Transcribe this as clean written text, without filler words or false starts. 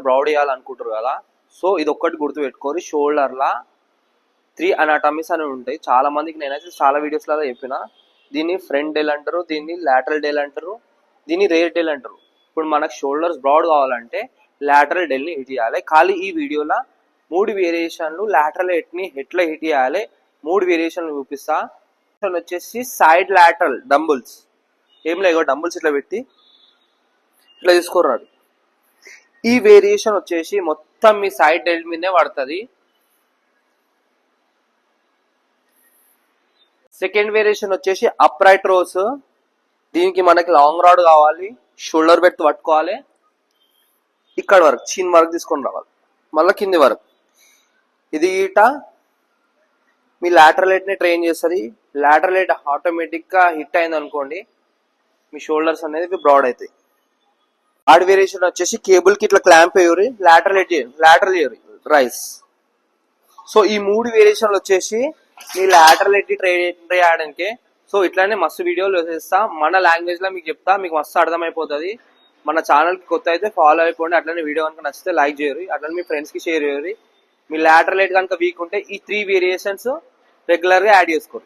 Broad చేయాలనుకుంటారు కదా, so ఇది ఒక్కటి గుర్తుపెట్టుకోరు. షోల్డర్లా 3 అనాటమీస్ అని ఉంటాయి. చాలా మందికి నేనైతే చాలా వీడియోస్లలో చెప్పిన, దీన్ని ఫ్రంట్ డెల్ అంటారు, దీన్ని లాటరల్ డెల్ అంటారు, దీన్ని రేర్ డెల్ అంటారు. ఇప్పుడు మనకు షోల్డర్స్ బ్రాడ్ కావాలంటే లాటరల్ డెల్ని హిట్ చేయాలి. ఖాళీ ఈ వీడియోలో 3 వేరియేషన్లు లాటరల్ ని ఎట్లా హిట్ చేయాలి 3 వేరియేషన్లు చూపిస్తా. వచ్చేసి సైడ్ లాటరల్ డంబుల్స్. ఏం లేదు, డంబుల్స్ ఇట్లా పెట్టి ఇట్లా తీసుకోరాదు. ఈ వేరియేషన్ వచ్చేసి మొత్తం మీ సైడ్ డెల్ మీదనే పడుతుంది. సెకండ్ వేరియేషన్ వచ్చేసి అప్ రైట్ రోస్. దీనికి మనకి లాంగ్ రాడ్ కావాలి, షోల్డర్ బెల్ట్ పట్టుకోవాలి, ఇక్కడ వరకు చిన్ వరకు తీసుకొని రావాలి, మళ్ళీ కింది వరకు. ఇది ఈట మీ లాటరల్ ని ట్రైన్ చేస్తుంది. లాటరల్ ఆటోమేటిక్ గా హిట్ అయింది అనుకోండి, మీ షోల్డర్స్ అనేది బ్రాడ్ అవుతాయి. థర్డ్ వేరియేషన్ వచ్చేసి కేబుల్ కి ఇట్లా క్లాంప్ అయ్యి లాటరల్ రైస్. సో ఈ 3 వేరియేషన్లు వచ్చేసి మీ లాటరల్ ట్రై చేయడానికి. సో ఇట్లానే మస్తు వీడియోలు చేస్తా, మన లాంగ్వేజ్ లో మీకు చెప్తా, మీకు మస్తు అర్థమైపోతుంది. మన ఛానల్ కి కొత్త అయితే ఫాలో అయిపోండి. అట్లనే వీడియో కనుక నచ్చితే లైక్ చేయరు, అట్లనే మీ ఫ్రెండ్స్ కి షేర్ చేయరు. మీ లాటరల్ కనుక వీక్ ఉంటే ఈ 3 వేరియేషన్స్ రెగ్యులర్ గా యాడ్ చేసుకోరు.